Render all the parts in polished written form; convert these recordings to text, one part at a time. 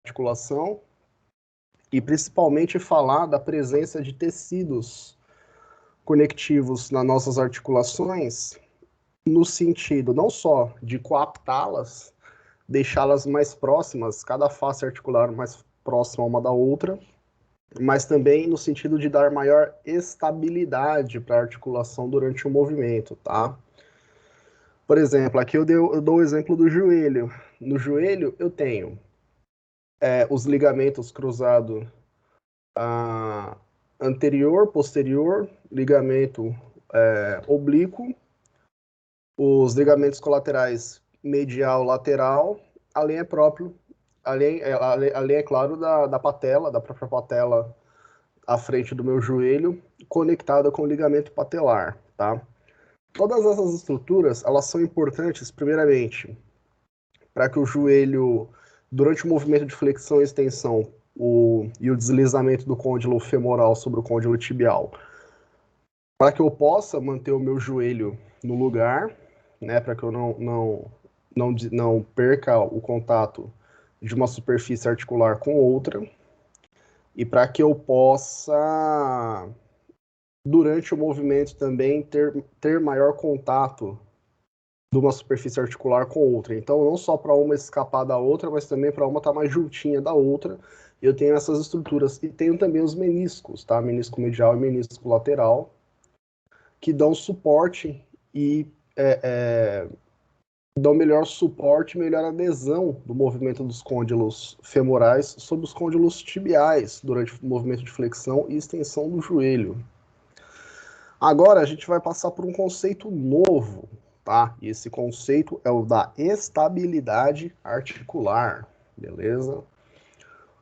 articulação e principalmente falar da presença de tecidos conectivos nas nossas articulações, no sentido não só de coaptá-las, deixá-las mais próximas, cada face articular mais próxima uma da outra, mas também no sentido de dar maior estabilidade para a articulação durante o movimento, tá? Por exemplo, aqui eu dou o exemplo do joelho. No joelho eu tenho os ligamentos cruzados anterior, posterior, ligamento oblíquo, os ligamentos colaterais medial, lateral, além é claro, da patela, da própria patela à frente do meu joelho, conectada com o ligamento patelar, tá? Todas essas estruturas, elas são importantes, primeiramente, para que o joelho, durante o movimento de flexão e extensão, e o deslizamento do côndilo femoral sobre o côndilo tibial, para que eu possa manter o meu joelho no lugar, né, para que eu não perca o contato de uma superfície articular com outra, e para que eu possa, durante o movimento também, ter maior contato de uma superfície articular com outra. Então, não só para uma escapar da outra, mas também para uma estar mais juntinha da outra. Eu tenho essas estruturas. E tenho também os meniscos, tá? Menisco medial e menisco lateral, que dão suporte e dão melhor suporte, melhor adesão do movimento dos côndilos femorais sobre os côndilos tibiais durante o movimento de flexão e extensão do joelho. Agora a gente vai passar por um conceito novo, tá? E esse conceito é o da estabilidade articular, beleza? O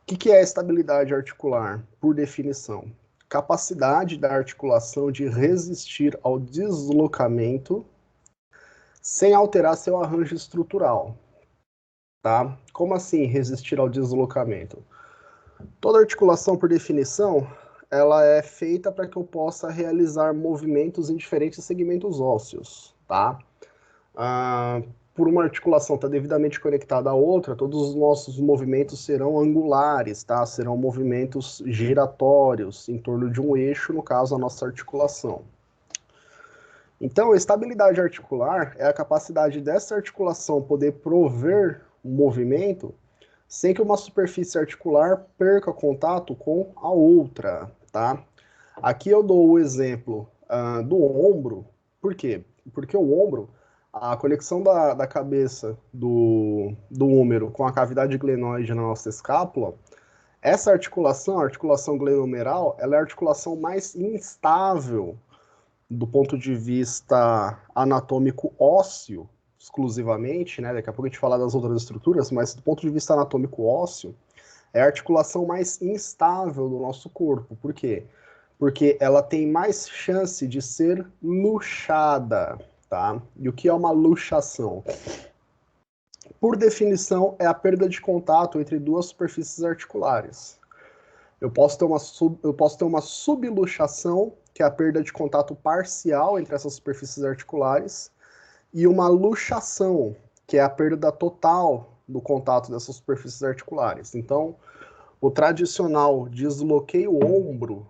que é a estabilidade articular? Por definição, capacidade da articulação de resistir ao deslocamento sem alterar seu arranjo estrutural, tá? Como assim resistir ao deslocamento? Toda articulação, por definição, ela é feita para que eu possa realizar movimentos em diferentes segmentos ósseos, tá? Por uma articulação estar devidamente conectada à outra, todos os nossos movimentos serão angulares, tá? Serão movimentos giratórios em torno de um eixo, no caso, a nossa articulação. Então, a estabilidade articular é a capacidade dessa articulação poder prover um movimento sem que uma superfície articular perca contato com a outra, tá? Aqui eu dou o exemplo do ombro. Por quê? Porque o ombro, a conexão da cabeça do húmero com a cavidade glenoide na nossa escápula, essa articulação, a articulação glenohumeral, ela é a articulação mais instável do ponto de vista anatômico ósseo, exclusivamente, né? Daqui a pouco a gente fala das outras estruturas, mas do ponto de vista anatômico ósseo, é a articulação mais instável do nosso corpo. Por quê? Porque ela tem mais chance de ser luxada, tá? E o que é uma luxação? Por definição, é a perda de contato entre duas superfícies articulares. Eu posso ter uma subluxação, que é a perda de contato parcial entre essas superfícies articulares, e uma luxação, que é a perda total do contato dessas superfícies articulares. Então, o tradicional desloqueio ombro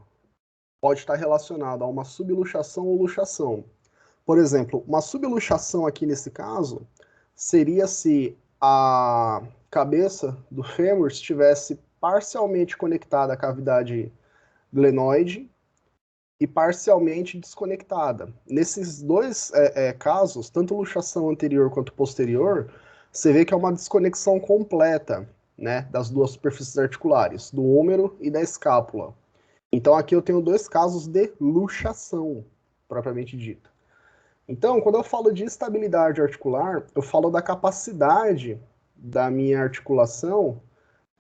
pode estar relacionado a uma subluxação ou luxação. Por exemplo, uma subluxação aqui nesse caso seria se a cabeça do fêmur estivesse parcialmente conectada à cavidade glenoide e parcialmente desconectada. Nesses dois casos, tanto luxação anterior quanto posterior, você vê que é uma desconexão completa, né, das duas superfícies articulares, do húmero e da escápula. Então aqui eu tenho dois casos de luxação, propriamente dita. Então, quando eu falo de estabilidade articular, eu falo da capacidade da minha articulação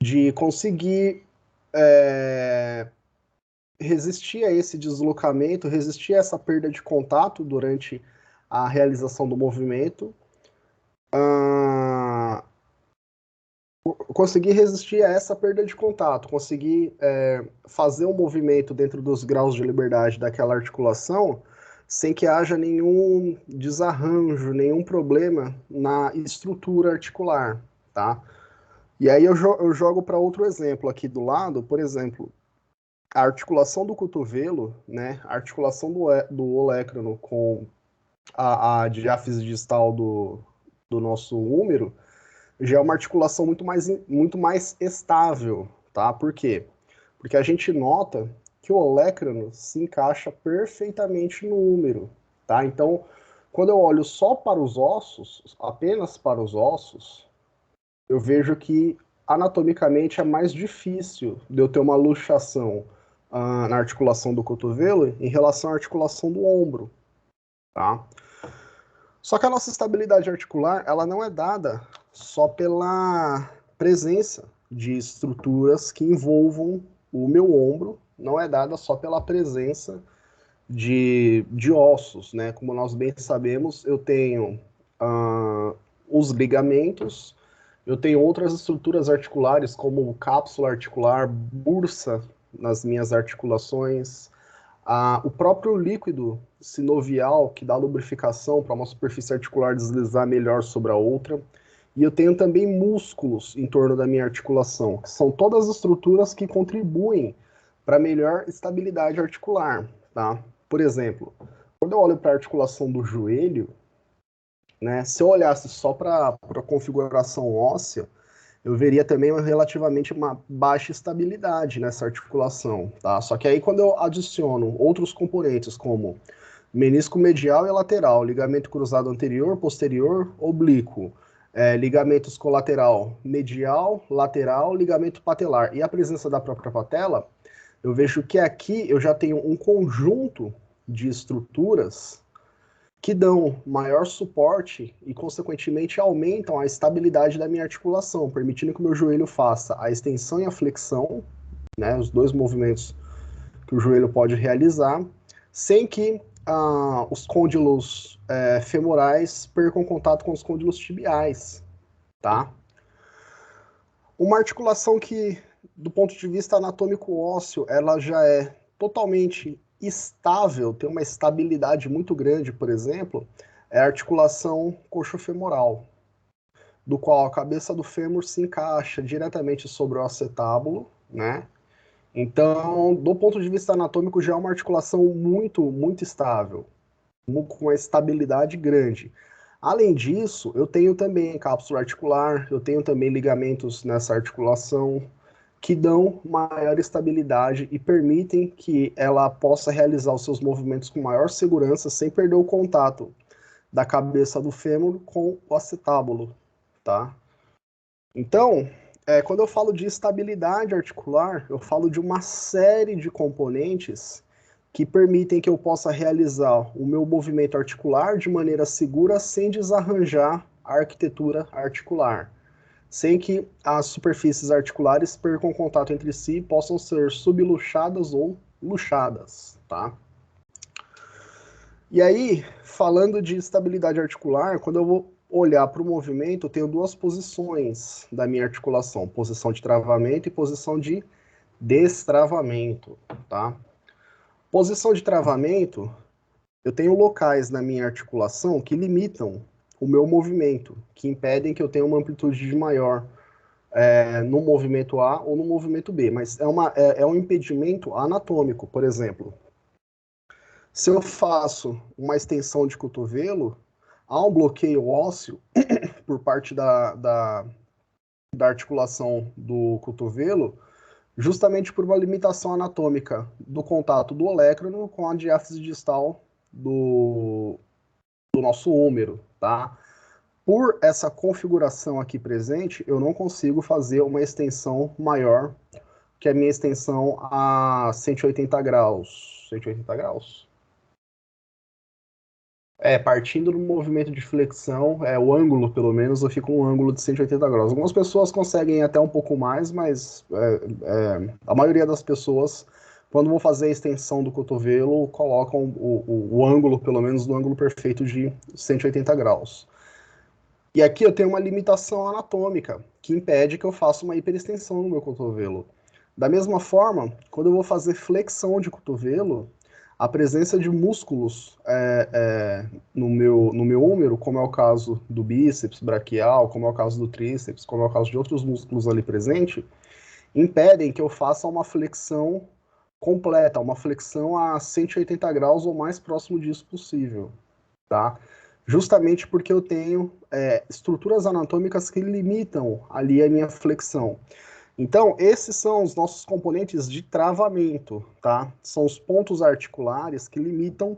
de conseguir resistir a esse deslocamento, resistir a essa perda de contato durante a realização do movimento, conseguir resistir a essa perda de contato, conseguir fazer um movimento dentro dos graus de liberdade daquela articulação sem que haja nenhum desarranjo, nenhum problema na estrutura articular, tá? E aí eu jogo para outro exemplo aqui do lado, por exemplo, a articulação do cotovelo, né, a articulação do olecrano com a diáfise distal do nosso húmero, já é uma articulação muito mais estável, tá? Por quê? Porque a gente nota que o olecrano se encaixa perfeitamente no húmero, tá? Então, quando eu olho só para os ossos, apenas para os ossos, eu vejo que anatomicamente é mais difícil de eu ter uma luxação na articulação do cotovelo em relação à articulação do ombro, tá? Só que a nossa estabilidade articular, ela não é dada só pela presença de estruturas que envolvam o meu ombro, não é dada só pela presença de ossos, né? Como nós bem sabemos, eu tenho os ligamentos, eu tenho outras estruturas articulares, como cápsula articular, bursa nas minhas articulações, o próprio líquido sinovial, que dá lubrificação para uma superfície articular deslizar melhor sobre a outra. E eu tenho também músculos em torno da minha articulação, que são todas as estruturas que contribuem para melhor estabilidade articular, tá? Por exemplo, quando eu olho para a articulação do joelho, né, se eu olhasse só para a configuração óssea, eu veria também relativamente uma baixa estabilidade nessa articulação, tá? Só que aí quando eu adiciono outros componentes como menisco medial e lateral, ligamento cruzado anterior, posterior, oblíquo, ligamentos colateral medial, lateral, ligamento patelar e a presença da própria patela, eu vejo que aqui eu já tenho um conjunto de estruturas que dão maior suporte e, consequentemente, aumentam a estabilidade da minha articulação, permitindo que o meu joelho faça a extensão e a flexão, né, os dois movimentos que o joelho pode realizar, sem que os côndilos femorais percam contato com os côndilos tibiais, tá? Uma articulação que, do ponto de vista anatômico ósseo, ela já é totalmente estável, tem uma estabilidade muito grande, por exemplo, é a articulação coxofemoral, do qual a cabeça do fêmur se encaixa diretamente sobre o acetábulo, né? Então, do ponto de vista anatômico, já é uma articulação muito estável, com uma estabilidade grande. Além disso, eu tenho também cápsula articular, eu tenho também ligamentos nessa articulação que dão maior estabilidade e permitem que ela possa realizar os seus movimentos com maior segurança sem perder o contato da cabeça do fêmur com o acetábulo, tá? Então, quando eu falo de estabilidade articular, eu falo de uma série de componentes que permitem que eu possa realizar o meu movimento articular de maneira segura sem desarranjar a arquitetura articular, sem que as superfícies articulares percam contato entre si e possam ser subluxadas ou luxadas, tá? E aí, falando de estabilidade articular, quando eu vou olhar para o movimento, eu tenho duas posições da minha articulação, posição de travamento e posição de destravamento, tá? Posição de travamento, eu tenho locais na minha articulação que limitam o meu movimento, que impedem que eu tenha uma amplitude maior no movimento A ou no movimento B, mas é um impedimento anatômico, por exemplo. Se eu faço uma extensão de cotovelo, há um bloqueio ósseo por parte da articulação do cotovelo, justamente por uma limitação anatômica do contato do olecrano com a diáfise distal do nosso húmero, tá? Por essa configuração aqui presente, eu não consigo fazer uma extensão maior que a minha extensão a 180 graus. 180 graus? Partindo do movimento de flexão, o ângulo, pelo menos, eu fico um ângulo de 180 graus. Algumas pessoas conseguem até um pouco mais, mas a maioria das pessoas, quando vão fazer a extensão do cotovelo, colocam o ângulo, pelo menos, no ângulo perfeito de 180 graus. E aqui eu tenho uma limitação anatômica, que impede que eu faça uma hiperextensão no meu cotovelo. Da mesma forma, quando eu vou fazer flexão de cotovelo, a presença de músculos no meu húmero, como é o caso do bíceps braquial, como é o caso do tríceps, como é o caso de outros músculos ali presentes, impedem que eu faça uma flexão completa, uma flexão a 180 graus ou mais próximo disso possível, tá? Justamente porque eu tenho estruturas anatômicas que limitam ali a minha flexão. Então, esses são os nossos componentes de travamento, tá? São os pontos articulares que limitam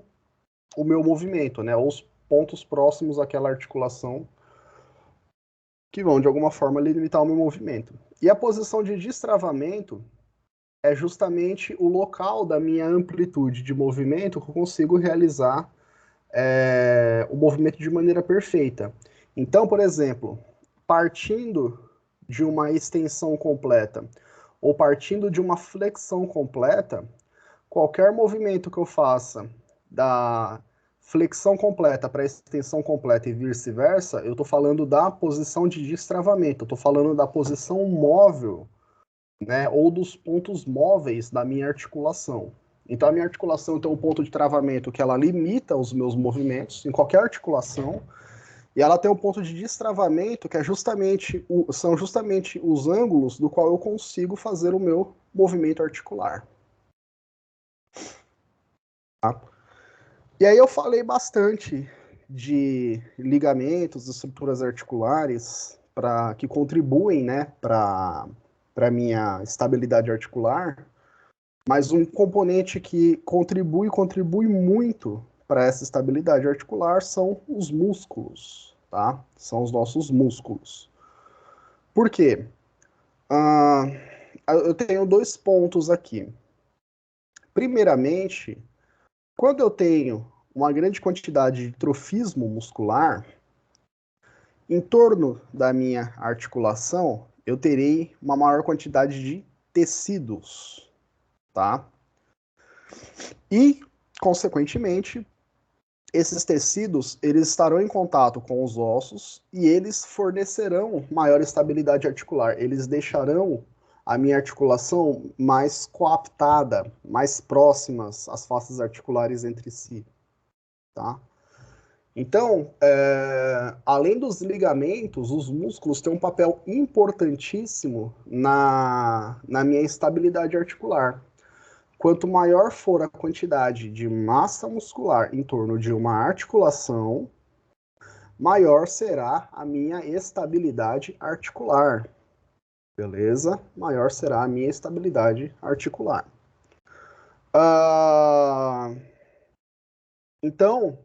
o meu movimento, né? Ou os pontos próximos àquela articulação que vão, de alguma forma, limitar o meu movimento. E a posição de destravamento é justamente o local da minha amplitude de movimento que eu consigo realizar o movimento de maneira perfeita. Então, por exemplo, partindo de uma extensão completa ou partindo de uma flexão completa, qualquer movimento que eu faça da flexão completa para extensão completa e vice-versa, eu estou falando da posição de destravamento, eu estou falando da posição móvel, né, ou dos pontos móveis da minha articulação. Então, a minha articulação tem um ponto de travamento que ela limita os meus movimentos em qualquer articulação, e ela tem um ponto de destravamento que são justamente os ângulos do qual eu consigo fazer o meu movimento articular. Tá? E aí eu falei bastante de ligamentos, estruturas articulares que contribuem, né, para a minha estabilidade articular, mas um componente que contribui muito para essa estabilidade articular são os músculos, tá? São os nossos músculos. Por quê? Ah, eu tenho dois pontos aqui. Primeiramente, quando eu tenho uma grande quantidade de trofismo muscular, em torno da minha articulação, eu terei uma maior quantidade de tecidos, tá? E, consequentemente, esses tecidos, eles estarão em contato com os ossos e eles fornecerão maior estabilidade articular. Eles deixarão a minha articulação mais coaptada, mais próximas às faces articulares entre si, tá? Então, além dos ligamentos, os músculos têm um papel importantíssimo na minha estabilidade articular. Quanto maior for a quantidade de massa muscular em torno de uma articulação, maior será a minha estabilidade articular. Beleza? Maior será a minha estabilidade articular. Ah, então,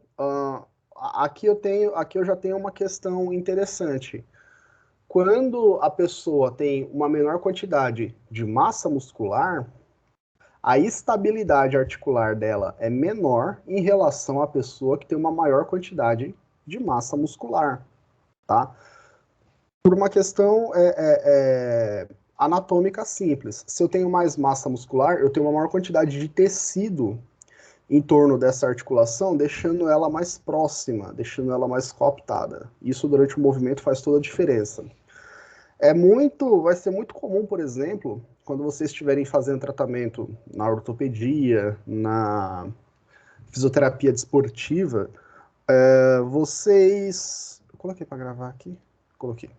aqui eu já tenho uma questão interessante. Quando a pessoa tem uma menor quantidade de massa muscular, a estabilidade articular dela é menor em relação à pessoa que tem uma maior quantidade de massa muscular, tá? Por uma questão anatômica simples. Se eu tenho mais massa muscular, eu tenho uma maior quantidade de tecido em torno dessa articulação, deixando ela mais próxima, deixando ela mais coaptada. Isso durante o movimento faz toda a diferença. Vai ser muito comum, por exemplo, quando vocês estiverem fazendo tratamento na ortopedia, na fisioterapia desportiva, vocês. Coloquei para gravar aqui? Coloquei.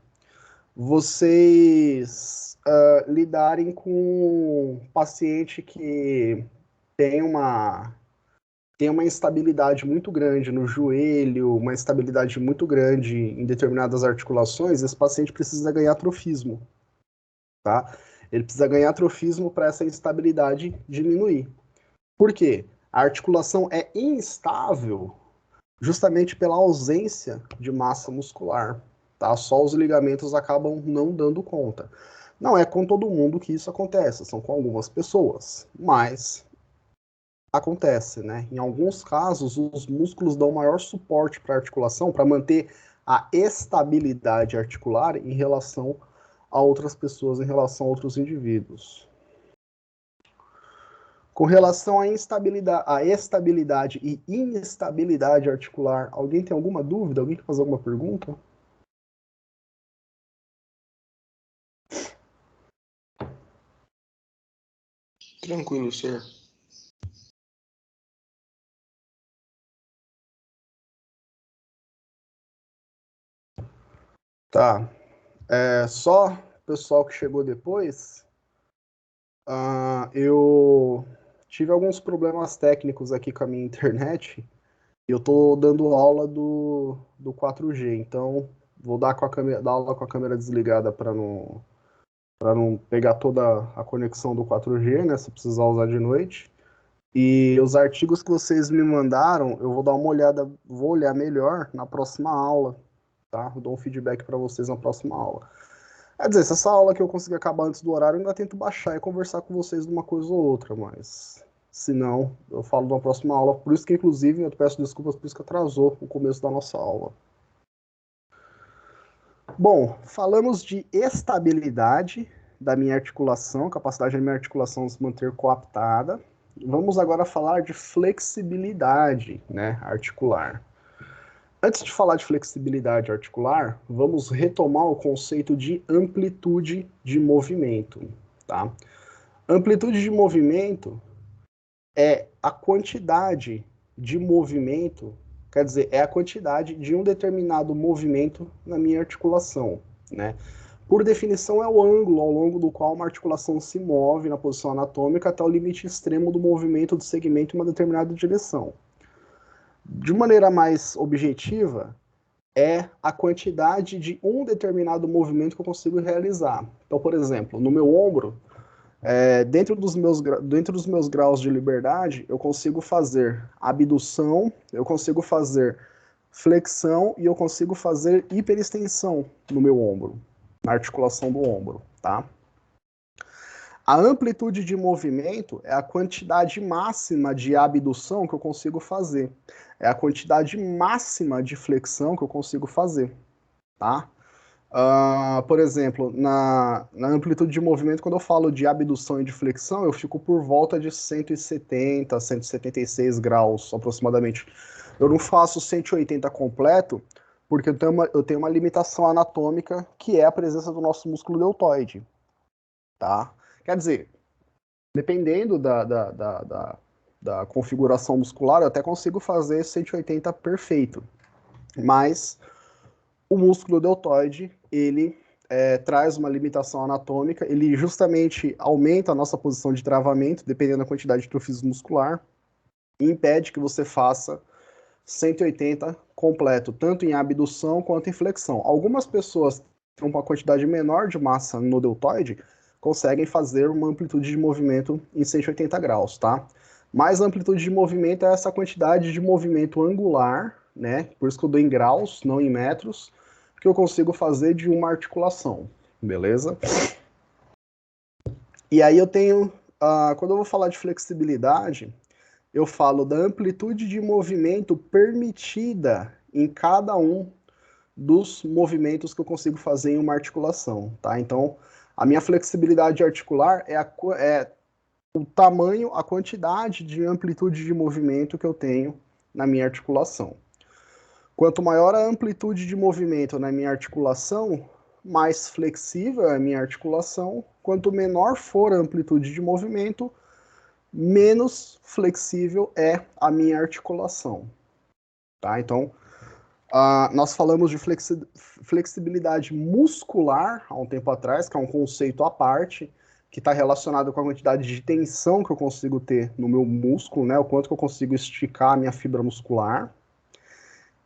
Vocês lidarem com um paciente que tem uma, tem uma instabilidade muito grande no joelho, uma instabilidade muito grande em determinadas articulações, esse paciente precisa ganhar trofismo, tá? Ele precisa ganhar trofismo para essa instabilidade diminuir. Por quê? A articulação é instável justamente pela ausência de massa muscular, tá? Só os ligamentos acabam não dando conta. Não é com todo mundo que isso acontece, são com algumas pessoas, mas acontece, né? Em alguns casos, os músculos dão maior suporte para a articulação para manter a estabilidade articular em relação a outras pessoas, em relação a outros indivíduos. Com relação à estabilidade e instabilidade articular, alguém tem alguma dúvida? Alguém quer fazer alguma pergunta? Tranquilo, senhor. Tá. Só o pessoal que chegou depois, eu tive alguns problemas técnicos aqui com a minha internet e eu tô dando aula do 4G, então vou dar aula com a câmera desligada para não pegar toda a conexão do 4G, né, se precisar usar de noite. E os artigos que vocês me mandaram, eu vou dar uma olhada, vou olhar melhor na próxima aula, tá? Eu dou um feedback para vocês na próxima aula. Quer dizer, se essa aula que eu conseguir acabar antes do horário, eu ainda tento baixar e conversar com vocês de uma coisa ou outra, mas se não, eu falo na próxima aula. Por isso que, inclusive, eu peço desculpas por isso que atrasou o começo da nossa aula. Bom, falamos de estabilidade da minha articulação, capacidade da minha articulação se manter coaptada. Vamos agora falar de flexibilidade, né, articular. Antes de falar de flexibilidade articular, vamos retomar o conceito de amplitude de movimento, tá? Amplitude de movimento é a quantidade de movimento, quer dizer, é a quantidade de um determinado movimento na minha articulação, né? Por definição, é o ângulo ao longo do qual uma articulação se move na posição anatômica até o limite extremo do movimento do segmento em uma determinada direção. De maneira mais objetiva, é a quantidade de um determinado movimento que eu consigo realizar. Então, por exemplo, no meu ombro, dentro dos meus graus de liberdade, eu consigo fazer abdução, eu consigo fazer flexão e eu consigo fazer hiperextensão no meu ombro, na articulação do ombro, tá? A amplitude de movimento é a quantidade máxima de abdução que eu consigo fazer. É a quantidade máxima de flexão que eu consigo fazer, tá? Por exemplo, na amplitude de movimento, quando eu falo de abdução e de flexão, eu fico por volta de 170, 176 graus aproximadamente. Eu não faço 180 completo, porque eu tenho uma limitação anatômica, que é a presença do nosso músculo deltoide, tá? Quer dizer, dependendo da configuração muscular, eu até consigo fazer 180 perfeito, mas o músculo deltoide, ele traz uma limitação anatômica, ele justamente aumenta a nossa posição de travamento, dependendo da quantidade de trofismo muscular, e impede que você faça 180 completo, tanto em abdução quanto em flexão. Algumas pessoas com uma quantidade menor de massa no deltoide conseguem fazer uma amplitude de movimento em 180 graus, tá? Mas a amplitude de movimento é essa quantidade de movimento angular, né? Por isso que eu dou em graus, não em metros, que eu consigo fazer de uma articulação, beleza? E aí eu tenho, quando eu vou falar de flexibilidade, eu falo da amplitude de movimento permitida em cada um dos movimentos que eu consigo fazer em uma articulação, tá? Então, a minha flexibilidade articular é o tamanho, a quantidade de amplitude de movimento que eu tenho na minha articulação. Quanto maior a amplitude de movimento na minha articulação, mais flexível é a minha articulação. Quanto menor for a amplitude de movimento, menos flexível é a minha articulação. Tá? Então, nós falamos de flexibilidade muscular há um tempo atrás, que é um conceito à parte, que está relacionado com a quantidade de tensão que eu consigo ter no meu músculo, né? O quanto que eu consigo esticar a minha fibra muscular.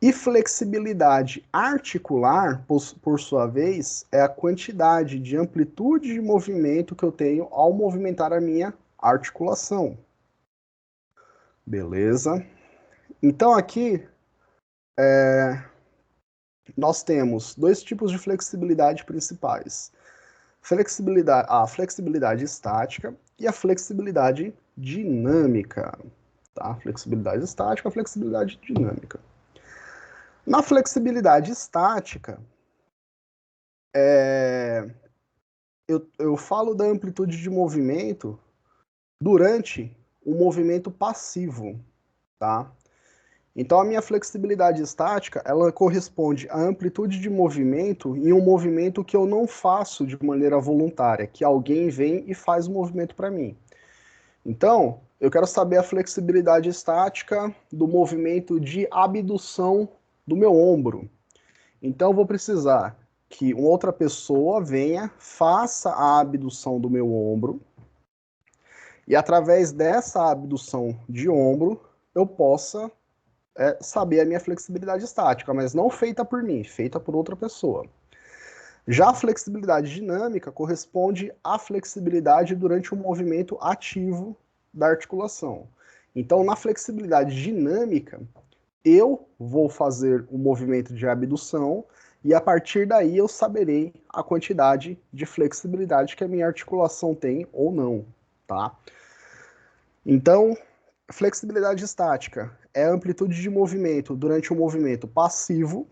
E flexibilidade articular, por sua vez, é a quantidade de amplitude de movimento que eu tenho ao movimentar a minha articulação. Beleza? Então aqui nós temos dois tipos de flexibilidade principais. A flexibilidade estática e a flexibilidade dinâmica. Tá? Flexibilidade estática, flexibilidade dinâmica. Na flexibilidade estática, eu falo da amplitude de movimento durante o movimento passivo, tá? Então a minha flexibilidade estática, ela corresponde à amplitude de movimento em um movimento que eu não faço de maneira voluntária, que alguém vem e faz o movimento para mim. Então, eu quero saber a flexibilidade estática do movimento de abdução do meu ombro. Então, eu vou precisar que uma outra pessoa venha, faça a abdução do meu ombro, e através dessa abdução de ombro, eu possa saber a minha flexibilidade estática, mas não feita por mim, feita por outra pessoa. Já a flexibilidade dinâmica corresponde à flexibilidade durante o movimento ativo da articulação. Então, na flexibilidade dinâmica, eu vou fazer o movimento de abdução e a partir daí eu saberei a quantidade de flexibilidade que a minha articulação tem ou não, tá? Então, flexibilidade estática é a amplitude de movimento durante o movimento passivo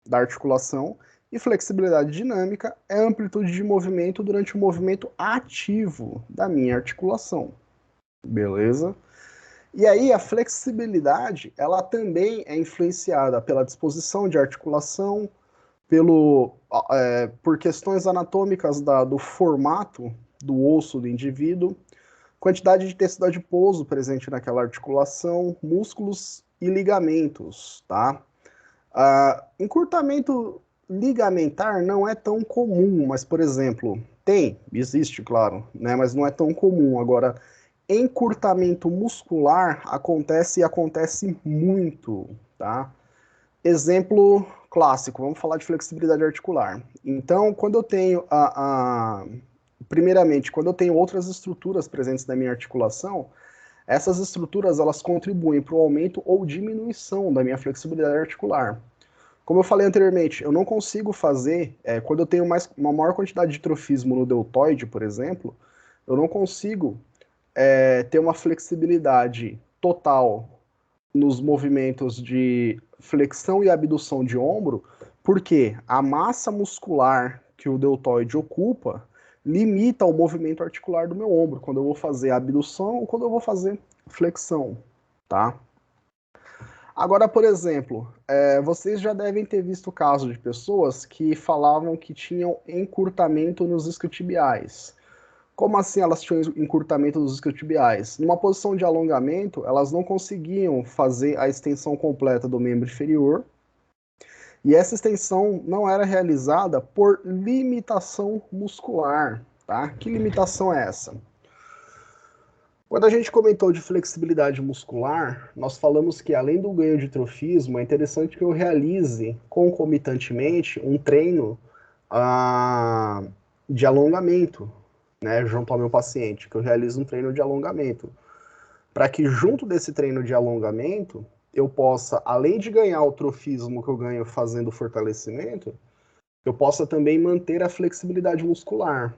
da articulação e flexibilidade dinâmica é a amplitude de movimento durante o movimento ativo da minha articulação. Beleza? E aí a flexibilidade, ela também é influenciada pela disposição de articulação, por questões anatômicas do formato do osso do indivíduo, quantidade de tecido adiposo presente naquela articulação, músculos e ligamentos, tá? Encurtamento ligamentar não é tão comum, mas, por exemplo, existe, claro, né, mas não é tão comum. Agora, encurtamento muscular acontece e acontece muito, tá? Exemplo clássico, vamos falar de flexibilidade articular. Então, quando eu tenho primeiramente, quando eu tenho outras estruturas presentes na minha articulação, essas estruturas elas contribuem para o aumento ou diminuição da minha flexibilidade articular. Como eu falei anteriormente, eu não consigo fazer, quando eu tenho uma maior quantidade de trofismo no deltoide, por exemplo, eu não consigo ter uma flexibilidade total nos movimentos de flexão e abdução de ombro, porque a massa muscular que o deltoide ocupa limita o movimento articular do meu ombro, quando eu vou fazer abdução ou quando eu vou fazer flexão, tá? Agora, por exemplo, vocês já devem ter visto casos de pessoas que falavam que tinham encurtamento nos isquiotibiais. Como assim elas tinham encurtamento dos isquiotibiais? Numa posição de alongamento, elas não conseguiam fazer a extensão completa do membro inferior, e essa extensão não era realizada por limitação muscular, tá? Que limitação é essa? Quando a gente comentou de flexibilidade muscular, nós falamos que além do ganho de trofismo, é interessante que eu realize concomitantemente um treino de alongamento, né, junto ao meu paciente, que eu realize um treino de alongamento, para que junto desse treino de alongamento, eu possa, além de ganhar o trofismo que eu ganho fazendo fortalecimento, eu possa também manter a flexibilidade muscular.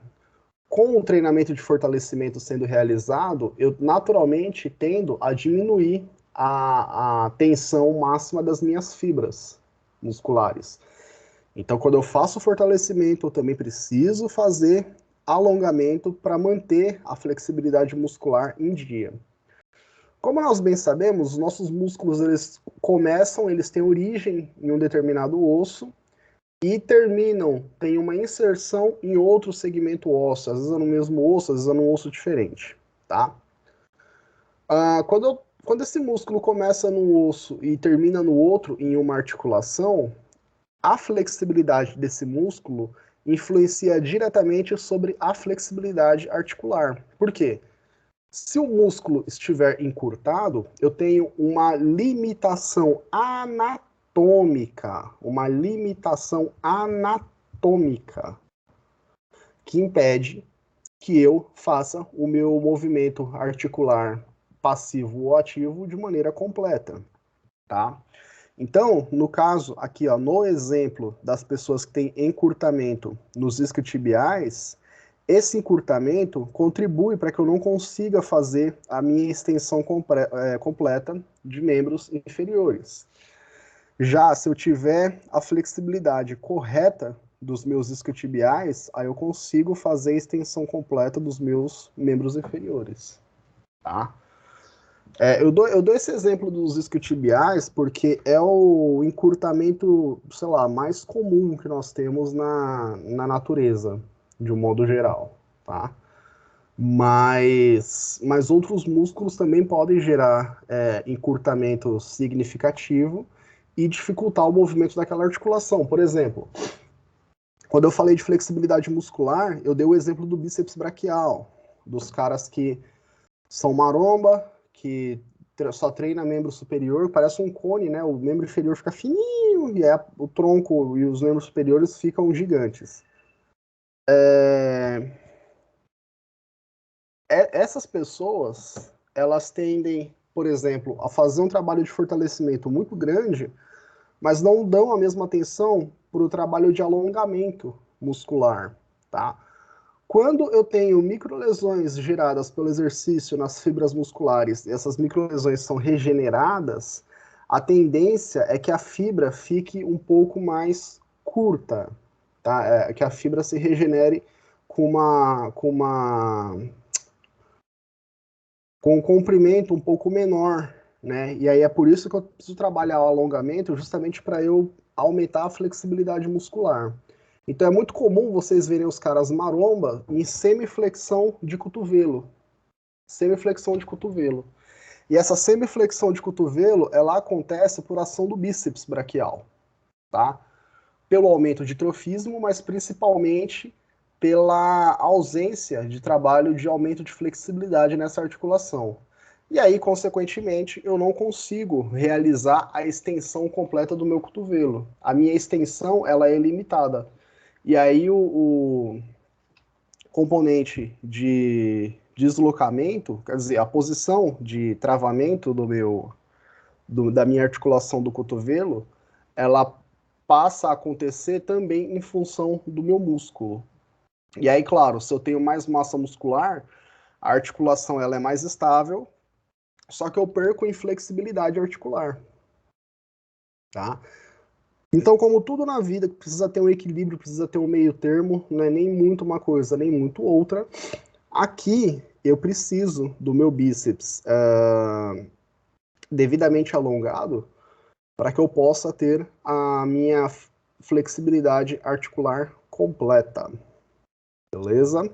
Com o treinamento de fortalecimento sendo realizado, eu naturalmente tendo a diminuir a tensão máxima das minhas fibras musculares. Então, quando eu faço fortalecimento, eu também preciso fazer alongamento para manter a flexibilidade muscular em dia. Como nós bem sabemos, os nossos músculos eles têm origem em um determinado osso e terminam, tem uma inserção em outro segmento ósseo, às vezes é no mesmo osso, às vezes é num osso diferente, tá? Quando esse músculo começa num osso e termina no outro, em uma articulação, a flexibilidade desse músculo influencia diretamente sobre a flexibilidade articular. Por quê? Se o músculo estiver encurtado, eu tenho uma limitação anatômica, que impede que eu faça o meu movimento articular passivo ou ativo de maneira completa, tá? Então, no caso aqui, ó, no exemplo das pessoas que têm encurtamento nos isquiotibiais, esse encurtamento contribui para que eu não consiga fazer a minha extensão completa de membros inferiores. Já se eu tiver a flexibilidade correta dos meus isquiotibiais, aí eu consigo fazer a extensão completa dos meus membros inferiores, tá? Eu dou esse exemplo dos isquiotibiais porque é o encurtamento, sei lá, mais comum que nós temos na natureza, de um modo geral, tá? Mas outros músculos também podem gerar encurtamento significativo e dificultar o movimento daquela articulação. Por exemplo, Quando eu falei de flexibilidade muscular, eu dei o exemplo do bíceps braquial, dos caras que são maromba, que só treina membro superior, parece um cone, né? O membro inferior fica fininho e o tronco e os membros superiores ficam gigantes. Essas pessoas, elas tendem, por exemplo, a fazer um trabalho de fortalecimento muito grande, mas não dão a mesma atenção para o trabalho de alongamento muscular, tá? Quando eu tenho microlesões geradas pelo exercício nas fibras musculares, e essas microlesões são regeneradas, a tendência é que a fibra fique um pouco mais curta, tá? Que a fibra se regenere com um comprimento um pouco menor, né? E aí é por isso que eu preciso trabalhar o alongamento, justamente para eu aumentar a flexibilidade muscular. Então é muito comum vocês verem os caras maromba em semiflexão de cotovelo. Semiflexão de cotovelo. E essa semiflexão de cotovelo, ela acontece por ação do bíceps braquial, tá? Pelo aumento de trofismo, mas principalmente pela ausência de trabalho de aumento de flexibilidade nessa articulação. E aí, consequentemente, eu não consigo realizar a extensão completa do meu cotovelo. A minha extensão, ela é limitada. E aí o componente de deslocamento, quer dizer, a posição de travamento da minha articulação do cotovelo, ela passa a acontecer também em função do meu músculo. E aí, claro, se eu tenho mais massa muscular, a articulação ela é mais estável, só que eu perco em flexibilidade articular, tá? Então, como tudo na vida precisa ter um equilíbrio, precisa ter um meio termo, não é nem muito uma coisa, nem muito outra. Aqui eu preciso do meu bíceps devidamente alongado para que eu possa ter a minha flexibilidade articular completa, beleza?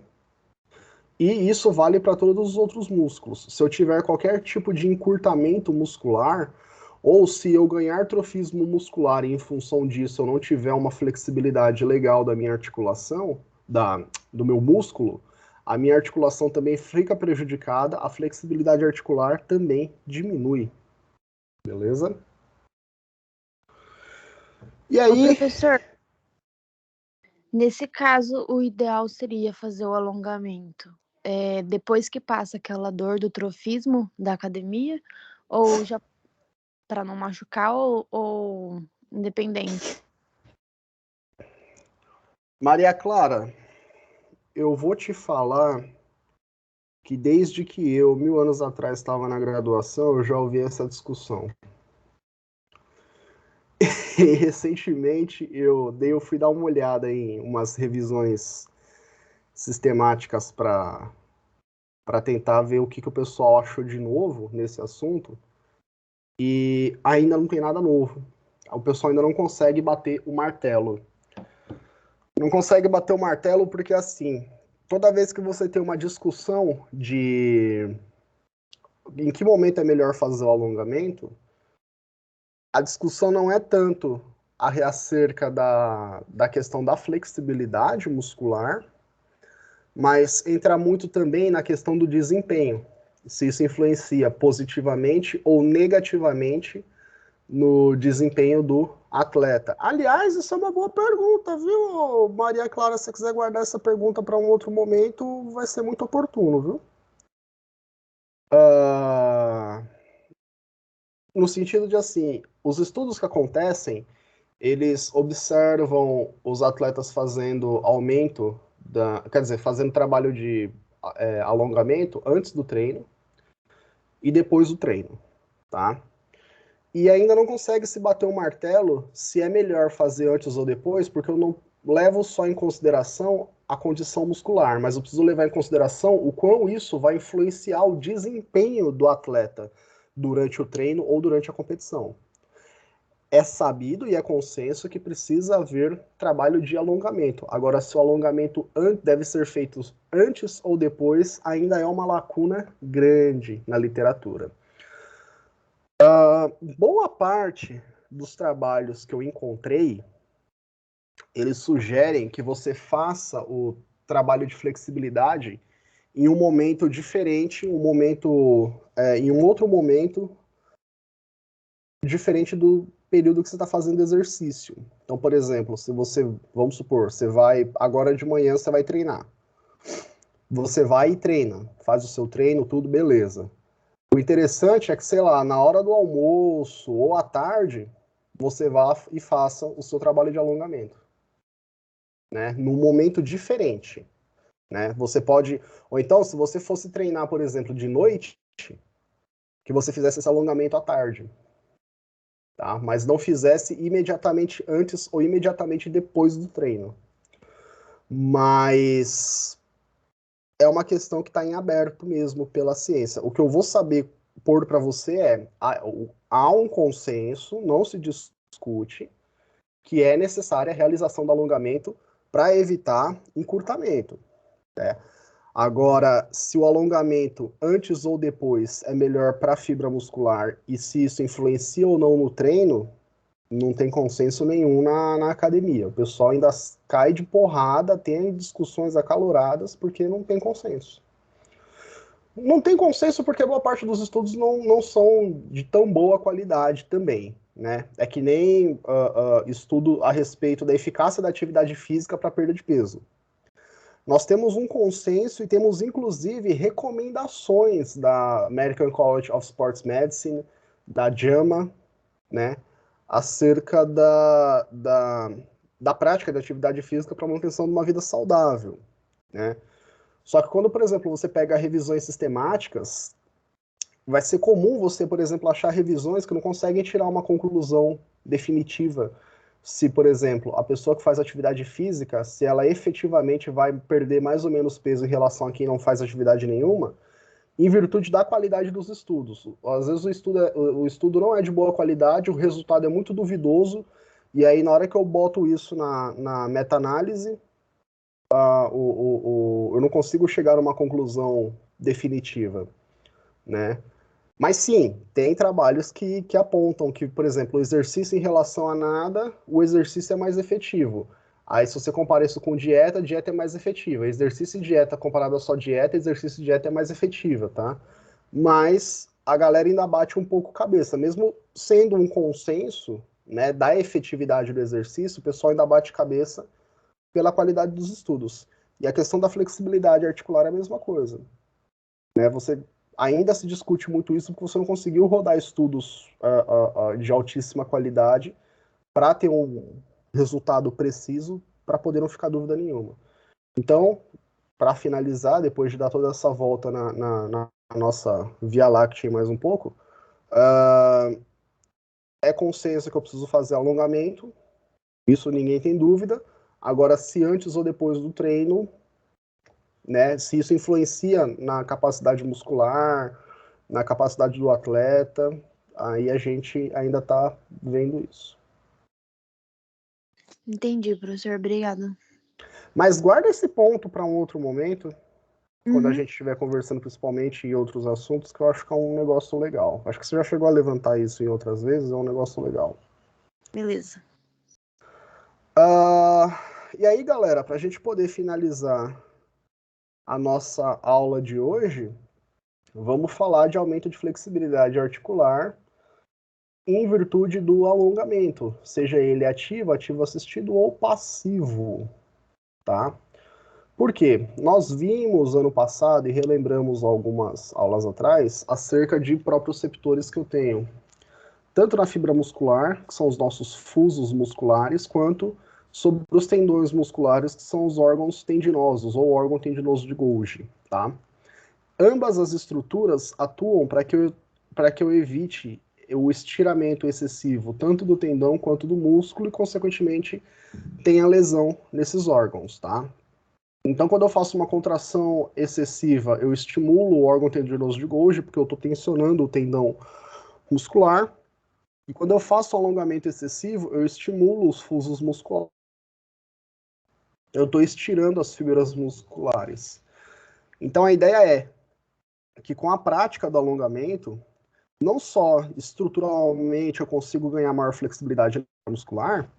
E isso vale para todos os outros músculos. Se eu tiver qualquer tipo de encurtamento muscular, ou se eu ganhar trofismo muscular e em função disso eu não tiver uma flexibilidade legal da minha articulação, do meu músculo, a minha articulação também fica prejudicada, a flexibilidade articular também diminui. Beleza? E Ô, aí, professor, nesse caso, o ideal seria fazer o alongamento depois que passa aquela dor do trofismo da academia, ou já para não machucar, ou independente? Maria Clara, eu vou te falar que desde que eu, 1000 anos atrás, estava na graduação, eu já ouvi essa discussão. E recentemente eu fui dar uma olhada em umas revisões sistemáticas para tentar ver o que, que o pessoal achou de novo nesse assunto, e ainda não tem nada novo. O pessoal ainda não consegue bater o martelo. Não consegue bater o martelo porque, assim, toda vez que você tem uma discussão de em que momento é melhor fazer o alongamento, a discussão não é tanto acerca da questão da flexibilidade muscular, mas entra muito também na questão do desempenho, se isso influencia positivamente ou negativamente no desempenho do atleta. Aliás, isso é uma boa pergunta, viu, Maria Clara? Se você quiser guardar essa pergunta para um outro momento, vai ser muito oportuno, viu? No sentido de, assim, os estudos que acontecem, eles observam os atletas fazendo aumento, quer dizer, fazendo trabalho de alongamento antes do treino e depois do treino, tá? E ainda não consegue se bater o martelo se é melhor fazer antes ou depois, porque eu não levo só em consideração a condição muscular, mas eu preciso levar em consideração o quão isso vai influenciar o desempenho do atleta durante o treino ou durante a competição. É sabido e é consenso que precisa haver trabalho de alongamento. Agora, se o alongamento deve ser feito antes ou depois, ainda é uma lacuna grande na literatura. Boa parte dos trabalhos que eu encontrei, eles sugerem que você faça o trabalho de flexibilidade em um momento diferente, em um outro momento diferente do período que você está fazendo exercício. Então, por exemplo, se você, vamos supor, você vai, agora de manhã você vai treinar. Você vai e treina, faz o seu treino, tudo beleza. O interessante é que, sei lá, na hora do almoço ou à tarde, você vá e faça o seu trabalho de alongamento, né? Num momento diferente, né? Você pode, ou então, se você fosse treinar, por exemplo, de noite, que você fizesse esse alongamento à tarde, tá? Mas não fizesse imediatamente antes ou imediatamente depois do treino. Mas é uma questão que está em aberto mesmo pela ciência. O que eu vou saber pôr para você é, há um consenso, não se discute, que é necessária a realização do alongamento para evitar encurtamento, né? Agora, se o alongamento antes ou depois é melhor para a fibra muscular e se isso influencia ou não no treino, não tem consenso nenhum na academia. O pessoal ainda cai de porrada, tem discussões acaloradas porque não tem consenso. Não tem consenso porque boa parte dos estudos não são de tão boa qualidade também, né? É que nem estudo a respeito da eficácia da atividade física para perda de peso. Nós temos um consenso e temos, inclusive, recomendações da American College of Sports Medicine, da JAMA, né, acerca da prática de atividade física para manutenção de uma vida saudável, né? Só que quando, por exemplo, você pega revisões sistemáticas, vai ser comum você, por exemplo, achar revisões que não conseguem tirar uma conclusão definitiva se, por exemplo, a pessoa que faz atividade física, se ela efetivamente vai perder mais ou menos peso em relação a quem não faz atividade nenhuma, em virtude da qualidade dos estudos. Às vezes o estudo não é de boa qualidade, o resultado é muito duvidoso, e aí na hora que eu boto isso na meta-análise, eu não consigo chegar a uma conclusão definitiva, né? Mas sim, tem trabalhos que apontam que, por exemplo, o exercício em relação a nada, o exercício é mais efetivo. Aí, se você compara isso com dieta, dieta é mais efetiva. Exercício e dieta comparado a só dieta, exercício e dieta é mais efetiva, tá? Mas a galera ainda bate um pouco cabeça. Mesmo sendo um consenso, né, da efetividade do exercício, o pessoal ainda bate cabeça pela qualidade dos estudos. E a questão da flexibilidade articular é a mesma coisa, né? Você ainda se discute muito isso porque você não conseguiu rodar estudos de altíssima qualidade para ter um resultado preciso, para poder não ficar dúvida nenhuma. Então, para finalizar, depois de dar toda essa volta na nossa Via Láctea mais um pouco, é consenso que eu preciso fazer alongamento, isso ninguém tem dúvida. Agora, se antes ou depois do treino, né, se isso influencia na capacidade muscular, na capacidade do atleta, aí a gente ainda está vendo isso. Entendi, professor. Obrigada. Mas guarda esse ponto para um outro momento, quando a Uhum. gente estiver conversando principalmente em outros assuntos, que eu acho que é um negócio legal. Acho que você já chegou a levantar isso em outras vezes, é um negócio legal. Beleza. E aí, galera, para a gente poder finalizar a nossa aula de hoje, vamos falar de aumento de flexibilidade articular em virtude do alongamento, seja ele ativo, ativo assistido ou passivo, tá? Por quê? Nós vimos ano passado e relembramos algumas aulas atrás acerca de proprioceptores que eu tenho, tanto na fibra muscular, que são os nossos fusos musculares, quanto sobre os tendões musculares, que são os órgãos tendinosos ou órgão tendinoso de Golgi, tá? Ambas as estruturas atuam para que eu evite o estiramento excessivo tanto do tendão quanto do músculo e, consequentemente, tenha lesão nesses órgãos, tá? Então, quando eu faço uma contração excessiva, eu estimulo o órgão tendinoso de Golgi, porque eu estou tensionando o tendão muscular. E quando eu faço um alongamento excessivo, eu estimulo os fusos musculares. Eu estou estirando as fibras musculares. Então, a ideia é que com a prática do alongamento, não só estruturalmente eu consigo ganhar maior flexibilidade muscular,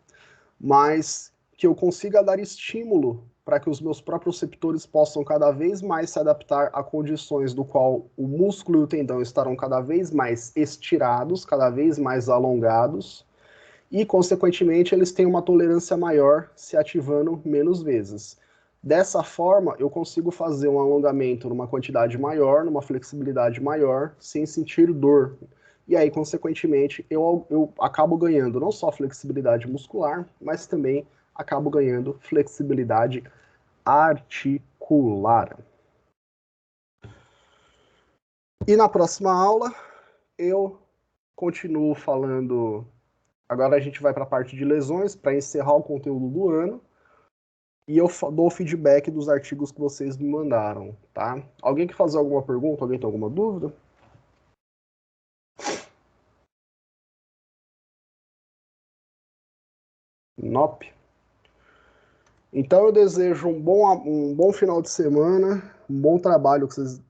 mas que eu consiga dar estímulo para que os meus próprios receptores possam cada vez mais se adaptar a condições do qual o músculo e o tendão estarão cada vez mais estirados, cada vez mais alongados, e, consequentemente, eles têm uma tolerância maior se ativando menos vezes. Dessa forma, eu consigo fazer um alongamento numa quantidade maior, numa flexibilidade maior, sem sentir dor. E aí, consequentemente, eu acabo ganhando não só flexibilidade muscular, mas também acabo ganhando flexibilidade articular. E na próxima aula, eu continuo falando. Agora a gente vai para a parte de lesões, para encerrar o conteúdo do ano. E eu dou o feedback dos artigos que vocês me mandaram, tá? Alguém quer fazer alguma pergunta? Alguém tem alguma dúvida? Nope. Então eu desejo um bom final de semana, um bom trabalho que vocês